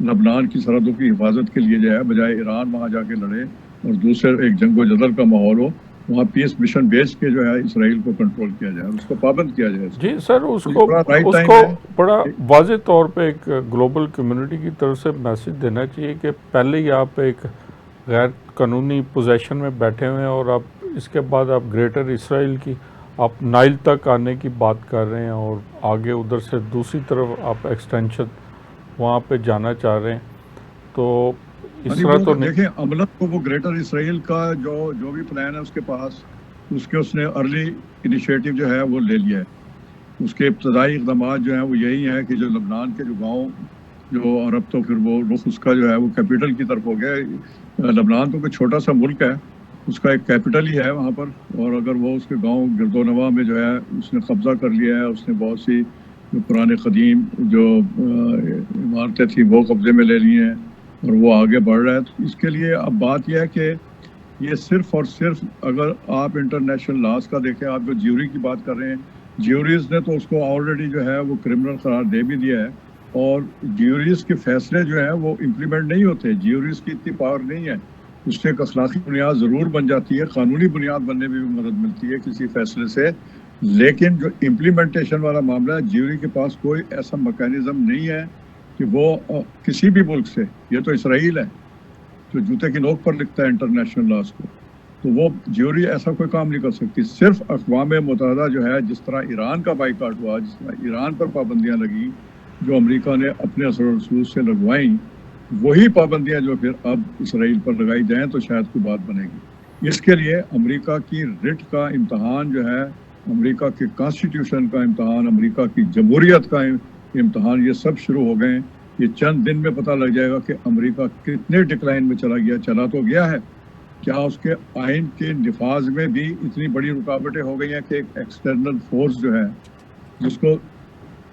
لبنان کی سرحدوں کی حفاظت کے لیے جائے، بجائے ایران وہاں جا کے لڑے اور دوسرے ایک جنگ و جدل کا ماحول ہو. وہاں پیس مشن بھیج کے جو ہے اسرائیل کو کنٹرول کیا جائے، اس کو پابند کیا جائے. جی سر، اس کو بڑا واضح طور پہ ایک گلوبل کمیونٹی کی طرف سے میسج دینا چاہیے کہ پہلے ہی آپ ایک غیر قانونی پوزیشن میں بیٹھے ہوئے ہیں، اور آپ اس کے بعد آپ گریٹر اسرائیل کی آپ نائل تک آنے کی بات کر رہے ہیں، اور آگے ادھر سے دوسری طرف آپ ایکسٹینشن وہاں پہ جانا چاہ رہے ہیں. تو اس طرح تو دیکھیں عملاً کو وہ گریٹر اسرائیل کا جو بھی پلان ہے اس کے پاس، اس نے ارلی انیشیٹو جو ہے وہ لے لیا ہے. اس کے ابتدائی اقدامات جو ہیں وہ یہی ہیں کہ جو لبنان کے جو گاؤں جو، اور اب تو پھر وہ رخ اس کا جو ہے وہ کیپٹل کی طرف ہو گیا. لبنان تو کوئی چھوٹا سا ملک ہے، اس کا ایک کیپٹل ہی ہے وہاں پر، اور اگر وہ اس کے گاؤں گرد و نواح میں جو ہے اس نے قبضہ کر لیا ہے، اس نے بہت سی جو پرانے قدیم جو عمارتیں تھیں وہ قبضے میں لے لی ہیں اور وہ آگے بڑھ رہا ہے، تو اس کے لیے اب بات یہ ہے کہ یہ صرف اور صرف اگر آپ انٹرنیشنل لاز کا دیکھیں، آپ جو جیوری کی بات کر رہے ہیں، جیوریز نے تو اس کو آلریڈی جو ہے وہ کرمنل قرار دے بھی دیا ہے، اور جیوریز کے فیصلے جو ہیں وہ امپلیمنٹ نہیں ہوتے، جیوریز کی اتنی پاور نہیں ہے، اس سے ایک اخلاقی بنیاد ضرور بن جاتی ہے، قانونی بنیاد بننے میں بھی مدد ملتی ہے کسی فیصلے سے، لیکن جو امپلیمنٹیشن والا معاملہ ہے، جیوری کے پاس کوئی ایسا میکینزم نہیں ہے کہ وہ کسی بھی ملک سے، یہ تو اسرائیل ہے جو جوتے کی نوک پر لکھتا ہے انٹرنیشنل لاز کو، تو وہ جیوری ایسا کوئی کام نہیں کر سکتی، صرف اقوام متحدہ جو ہے، جس طرح ایران کا بائیکاٹ ہوا، جس طرح ایران پر پابندیاں لگی جو امریکہ نے اپنے اثر و رسوخ سے لگوائیں، وہی پابندیاں جو پھر اب اسرائیل پر لگائی جائیں تو شاید کوئی بات بنے گی۔ اس کے لیے امریکہ کی رٹ کا امتحان جو ہے، امریکہ کے کانسٹیٹیوشن کا امتحان، امریکہ کی جمہوریت کا امتحان، یہ سب شروع ہو گئے ہیں۔ یہ چند دن میں پتہ لگ جائے گا کہ امریکہ کتنے ڈکلائن میں چلا گیا، چلا تو گیا ہے، کیا اس کے آئین کے نفاذ میں بھی اتنی بڑی رکاوٹیں ہو گئی ہیں کہ ایک ایکسٹرنل فورس جو ہے، جس کو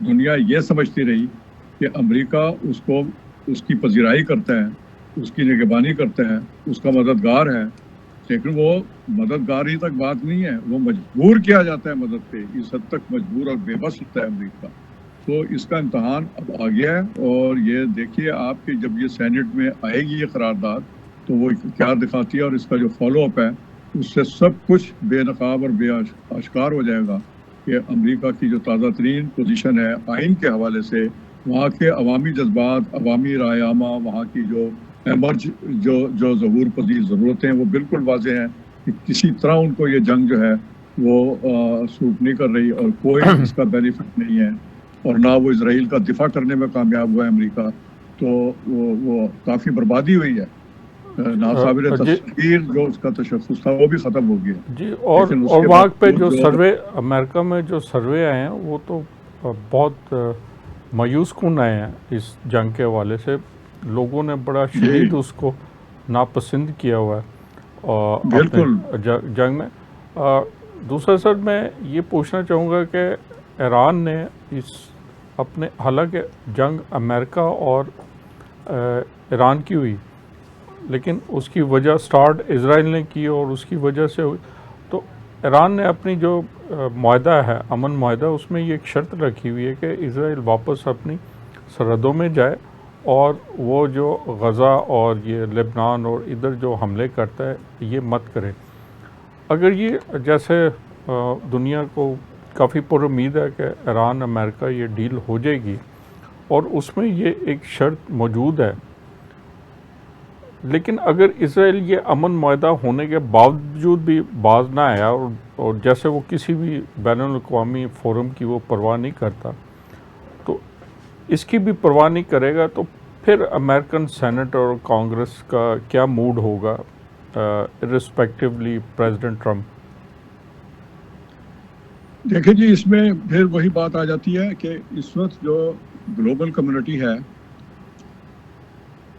دنیا یہ سمجھتی رہی کہ امریکہ اس کو اس کی پذیرائی کرتا ہے، اس کی نگہبانی کرتا ہے، اس کا مددگار ہے، لیکن وہ مددگار ہی تک بات نہیں ہے، وہ مجبور کیا جاتا ہے مدد پہ، اس حد تک مجبور اور بے بس ہوتا ہے امریکہ۔ تو اس کا امتحان اب آ گیا ہے، اور یہ دیکھیے آپ کہ جب یہ سینٹ میں آئے گی یہ قرارداد تو وہ کیا دکھاتی ہے، اور اس کا جو فالو اپ ہے اس سے سب کچھ بے نقاب اور بے آشکار ہو جائے گا کہ امریکہ کی جو تازہ ترین پوزیشن ہے آئین کے حوالے سے، وہاں کے عوامی جذبات، عوامی رائے عامہ، وہاں کی جو ایمرج جو ظہور پذیر ضرورتیں ہیں وہ بالکل واضح ہیں کہ کسی طرح ان کو یہ جنگ جو ہے وہ سوٹ نہیں کر رہی، اور کوئی اس کا بینیفٹ نہیں ہے، اور نہ وہ اسرائیل کا دفاع کرنے میں کامیاب ہوا ہے امریکہ، تو وہ کافی بربادی ہوئی ہے، ناقابل جی تصویر جو اس کا تشخص تھا وہ بھی ختم ہو گیا، جی، اور لیکن اس کے وہاں پہ جو باوجود سروے امریکہ میں جو سروے آئے ہیں وہ تو بہت مایوس کن آئے ہیں اس جنگ کے حوالے سے، لوگوں نے بڑا شدید اس کو ناپسند کیا ہوا ہے اپنے بالکل جنگ میں۔ دوسرا سر میں یہ پوچھنا چاہوں گا کہ ایران نے اس اپنے، حالانکہ جنگ امریکہ اور ایران کی ہوئی، لیکن اس کی وجہ سٹارٹ اسرائیل نے کی اور اس کی وجہ سے ہوئی، تو ایران نے اپنی جو معاہدہ ہے، امن معاہدہ، اس میں یہ ایک شرط رکھی ہوئی ہے کہ اسرائیل واپس اپنی سرحدوں میں جائے اور وہ جو غزہ اور یہ لبنان اور ادھر جو حملے کرتا ہے یہ مت کرے۔ اگر یہ جیسے دنیا کو کافی پر امید ہے کہ ایران امریکہ یہ ڈیل ہو جائے گی اور اس میں یہ ایک شرط موجود ہے، لیکن اگر اسرائیل یہ امن معاہدہ ہونے کے باوجود بھی باز نہ آیا اور جیسے وہ کسی بھی بین الاقوامی فورم کی وہ پرواہ نہیں کرتا، تو اس کی بھی پرواہ نہیں کرے گا، تو پھر امریکن سینٹ اور کانگریس کا کیا موڈ ہوگا ارسپیکٹولی پریزیڈنٹ ٹرمپ؟ دیکھیں جی، اس میں پھر وہی بات آ جاتی ہے کہ اس وقت جو گلوبل کمیونٹی ہے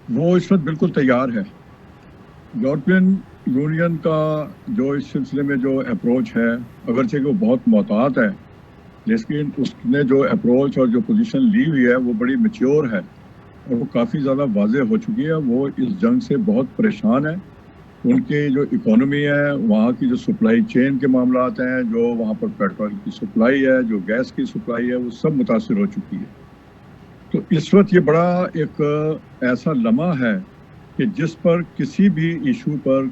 وہ اس وقت بالکل تیار ہے۔ یورپین یونین کا جو اس سلسلے میں جو اپروچ ہے، اگرچہ کہ وہ بہت محتاط ہے، لیکن اس نے جو اپروچ اور جو پوزیشن لی ہوئی ہے وہ بڑی میچیور ہے، اور وہ کافی زیادہ واضح ہو چکی ہے۔ وہ اس جنگ سے بہت پریشان ہے، ان کی جو اکانومی ہے، وہاں کی جو سپلائی چین کے معاملات ہیں، جو وہاں پر پیٹرول کی سپلائی ہے، جو گیس کی سپلائی ہے، وہ سب متاثر ہو چکی ہے۔ تو اس وقت یہ بڑا ایک ایسا لمحہ ہے کہ جس پر کسی بھی ایشو پر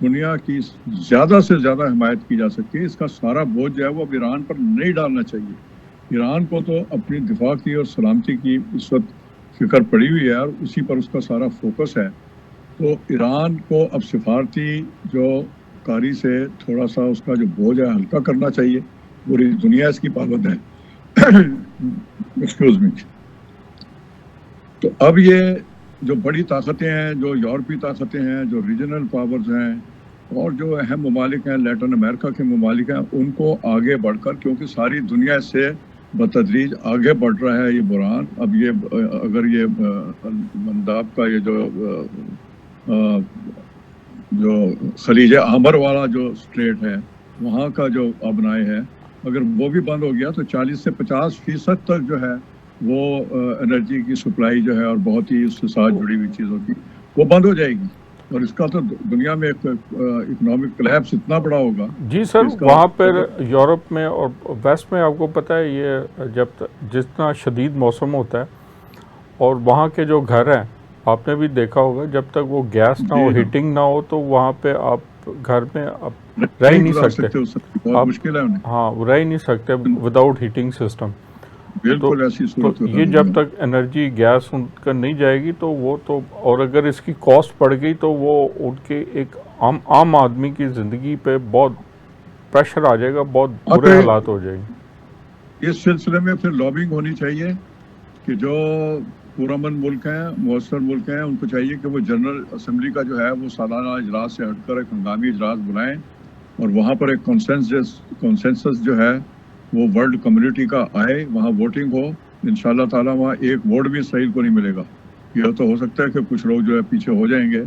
دنیا کی زیادہ سے زیادہ حمایت کی جا سکتی ہے۔ اس کا سارا بوجھ جو ہے وہ اب ایران پر نہیں ڈالنا چاہیے۔ ایران کو تو اپنی دفاع کی اور سلامتی کی اس وقت فکر پڑی ہوئی ہے، اور اسی پر اس کا سارا فوکس ہے۔ تو ایران کو اب سفارتی جو کاری سے تھوڑا سا اس کا جو بوجھ ہے ہلکا کرنا چاہیے، پوری دنیا اس کی پابند ہے۔ Excuse me. تو اب یہ جو بڑی طاقتیں ہیں، جو یورپی طاقتیں ہیں، جو ریجنل پاورز ہیں، اور جو اہم ممالک ہیں، لیٹن امریکہ کے ممالک ہیں، ان کو آگے بڑھ کر، کیونکہ ساری دنیا سے بتدریج آگے بڑھ رہا ہے یہ بحران، اب یہ اگر یہ منداب کا یہ جو جو خلیج احمر والا جو اسٹریٹ ہے وہاں کا جو آبنائے ہے، اگر وہ بھی بند ہو گیا تو 40 سے 50% تک جو ہے وہ انرجی کی سپلائی جو ہے اور بہت ہی اس کے ساتھ جڑی ہوئی چیزوں کی وہ بند ہو جائے گی، اور اس کا تو دنیا میں ایک اکنامک کلیپس اتنا بڑا ہوگا جی کہ سر، اس کا وہاں پر یورپ میں اور ویسٹ میں آپ کو پتہ ہے یہ جب جتنا شدید موسم ہوتا ہے اور وہاں کے جو گھر ہیں آپ نے بھی دیکھا ہوگا، جب تک وہ گیس نہ ہو، جی ہاں ہیٹنگ نہ ہو تو وہاں پہ آپ گھر میں آپ رہ ہی نہیں نہیں گزار سکتے. سکتے، اس سے بہت آپ مشکل ہے انہیں، ہاں رہ ہی نہیں سکتے وداؤٹ ہیٹنگ سسٹم. تو بالکل ایسی تو صورت یہ ہے جب دنیا میں. تک انرجی گیس ان کا نہیں جائے گی تو وہ تو، اور اگر اس کی کاسٹ پڑ گئی تو وہ ان کے ایک عام آدمی کی زندگی پہ بہت پریشر آ جائے گا، بہت برے اب حالات ہو جائیں گے. اس سلسلے میں پھر لابنگ ہونی چاہیے کہ جو پرامن ملک ہیں، مؤثر ملک ہیں، ان کو چاہیے کہ وہ جنرل اسمبلی کا جو ہے وہ سالانہ اجلاس سے ہٹ کر ایک ہنگامی اجلاس بلائیں اور وہاں پر ایک کنسنسس جو ہے وہ ورلڈ کمیونٹی کا آئے، وہاں ووٹنگ ہو. انشاءاللہ تعالیٰ وہاں ایک ووٹ بھی اسرائیل کو نہیں ملے گا. یہ تو ہو سکتا ہے کہ کچھ لوگ جو ہے پیچھے ہو جائیں گے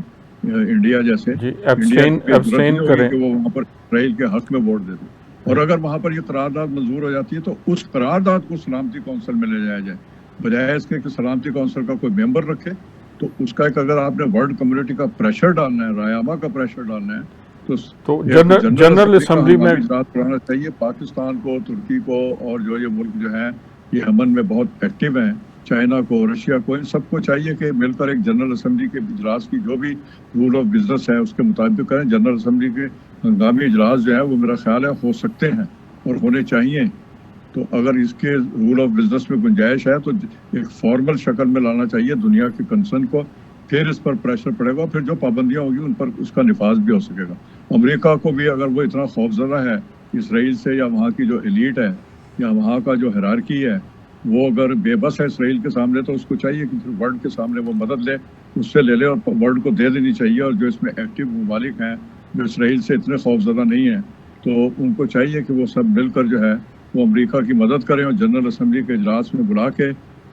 انڈیا جیسے. جی انڈیا کی بھی ضرورت ایبسٹین نہیں ہوگی کریں. کہ وہ وہاں پر اسرائیل کے حق میں ووٹ دے دے. اور اگر وہاں پر یہ قرارداد منظور ہو جاتی ہے تو اس قرارداد کو سلامتی کونسل میں لے جایا جائے، بجائے اس کے کہ سلامتی کونسل کا کوئی ممبر رکھے. تو اس کا ایک اگر آپ نے ورلڈ کمیونٹی کا پریشر ڈالنا ہے، رائما کا پریشر ڈالنا ہے، تو ایک جنرل جنرل اسمبلی کا اسمبلی میں ہنگامی اجلاس کرانا چاہیے. پاکستان کو، ترکی کو اور جو یہ ملک جو ہیں یہ امن میں بہت ایکٹیو ہیں، چائنا کو، رشیا کو، ان سب کو چاہیے کہ مل کر ایک جنرل اسمبلی کے اجلاس کی جو بھی رول آف بزنس ہے اس کے مطابق کریں. جنرل اسمبلی کے ہنگامی اجلاس جو ہے وہ میرا خیال ہے ہو سکتے ہیں اور ہونے چاہیے. تو اگر اس کے رول آف بزنس میں گنجائش ہے تو ایک فارمل شکل میں لانا چاہیے دنیا کے کنسرن کو، پھر اس پر پریشر پڑے گا، پھر جو پابندیاں ہوگی ان پر اس کا نفاذ بھی ہو سکے گا. امریکہ کو بھی اگر وہ اتنا خوفزدہ ہے اسرائیل سے، یا وہاں کی جو ایلیٹ ہے یا وہاں کا جو ہیرارکی ہے وہ اگر بے بس ہے اسرائیل کے سامنے، تو اس کو چاہیے کہ ورلڈ کے سامنے وہ مدد لے، اس سے لے لے اور ورلڈ کو دے دینی چاہیے. اور جو اس میں ایکٹیو ممالک ہیں جو اسرائیل سے اتنے خوفزدہ نہیں ہیں، تو ان کو چاہیے کہ وہ سب مل کر جو ہے وہ امریکہ کی مدد کریں اور جنرل اسمبلی کے اجلاس میں بلا کے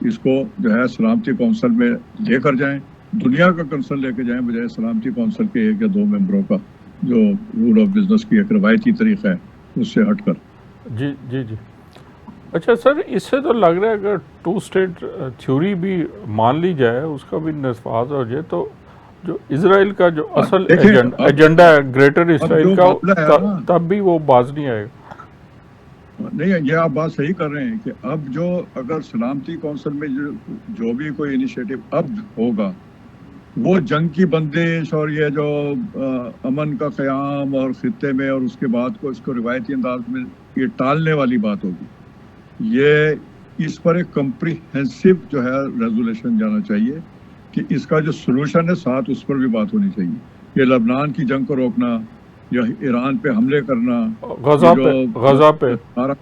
اس کو جو ہے سلامتی کونسل میں لے کر جائیں، دنیا کا کنسرن لے کے جائیں، بجائے سلامتی کونسل کے 1 یا 2 ممبروں کا جو رول آف بزنس کی ایک روایتی طریقہ ہے اس سے ہٹ کر. جی جی جی. اچھا سر، اس سے تو لگ رہا ہے اگر 2 اسٹیٹ تھیوری بھی مان لی جائے، اس کا بھی نفاذ ہو جائے، تو جو اسرائیل کا جو اصل دیکھیں ایجنڈا ہے گریٹر اب اسرائیل جو کا، معاملہ ہے نا، تب بھی وہ باز نہیں آئے گا. نہیں یہ آپ بات صحیح کر رہے ہیں کہ اب جو اگر سلامتی کونسل میں جو بھی کوئی انیشیٹو اب ہوگا وہ جنگ کی بندش اور یہ جو امن کا قیام اور خطے میں اور اس کے بعد کو اس کو روایتی انداز میں یہ ٹالنے والی بات ہوگی. یہ اس پر ایک کمپریہنسو جو ہے ریزولوشن جانا چاہیے کہ اس کا جو سلوشن ہے ساتھ اس پر بھی بات ہونی چاہیے. یہ لبنان کی جنگ کو روکنا یا ایران پہ حملے کرنا، یہ غزہ پہ سارا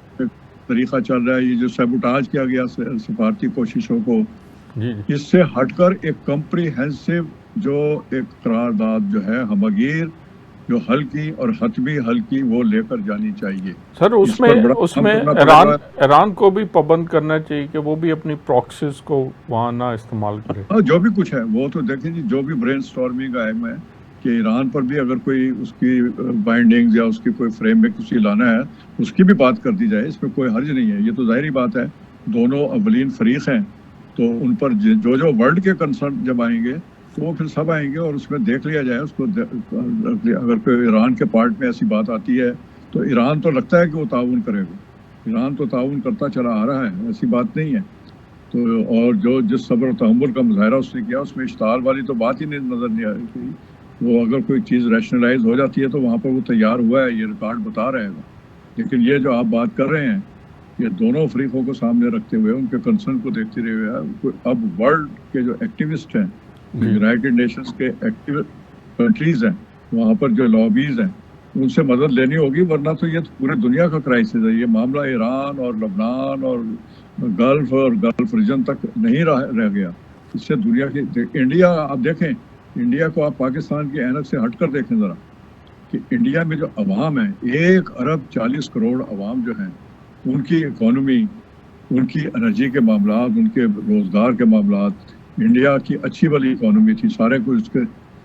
طریقہ چل رہا ہے، یہ جو سیبوٹاج کیا گیا سفارتی کوششوں کو، جی جی اس سے ہٹ کر ایک کمپریہنسو جو ایک قرارداد جو ہے ہمگیر، جو حل کی اور حتمی حل کی وہ لے کر جانی چاہیے. سر. اس پر بڑا اس کام میں کرنا پڑے گا. ایران کو بھی پابند کرنا چاہیے کہ وہ بھی اپنی پراکسیز کو وہاں نہ استعمال کرے. جو بھی کچھ ہے وہ تو دیکھیں جی، جو بھی برین سٹارمنگ آئے میں کہ ایران پر بھی اگر کوئی اس کی بائنڈنگز یا اس کی کوئی فریم میں کسی لانا ہے اس کی بھی بات کر دی جائے، اس میں کوئی حرج نہیں ہے. یہ تو ظاہری بات ہے، دونوں اولین فریق ہیں تو ان پر جو ورلڈ کے کنسرن جب آئیں گے تو وہ پھر سب آئیں گے اور اس میں دیکھ لیا جائے اس کو. اگر کوئی ایران کے پارٹ میں ایسی بات آتی ہے تو ایران تو لگتا ہے کہ وہ تعاون کرے گا، ایران تو تعاون کرتا چلا آ رہا ہے، ایسی بات نہیں ہے. تو اور جو جس صبر و تحمل کا مظاہرہ اس نے کیا اس میں اشتعال والی تو بات ہی نہیں نظر نہیں آ رہی تھی. وہ اگر کوئی چیز ریشنلائز ہو جاتی ہے تو وہاں پر وہ تیار ہوا ہے، یہ ریکارڈ بتا رہے گا. لیکن یہ جو آپ بات کر رہے ہیں یہ دونوں فریقوں کو سامنے رکھتے ہوئے ان کے کنسرن کو دیکھتے ہوئے اب ورلڈ کے جو ایکٹیوسٹ ہیں، یونائٹڈ نیشنز کے ایکٹیو کنٹریز ہیں، وہاں پر جو لابیز ہیں ان سے مدد لینی ہوگی، ورنہ تو یہ پورے دنیا کا کرائسس ہے. یہ معاملہ ایران اور لبنان اور گلف ریجن تک نہیں رہ گیا. اس سے دنیا کی انڈیا آپ دیکھیں، انڈیا کو آپ پاکستان کی اینک سے ہٹ کر دیکھیں ذرا کہ انڈیا میں جو عوام ہے 1 ارب 40 کروڑ عوام جو ہیں، ان کی اکانومی، ان کی انرجی کے معاملات، ان کے روزگار کے معاملات، انڈیا کی اچھی والی اکانومی تھی، سارے کچھ اس کے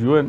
UN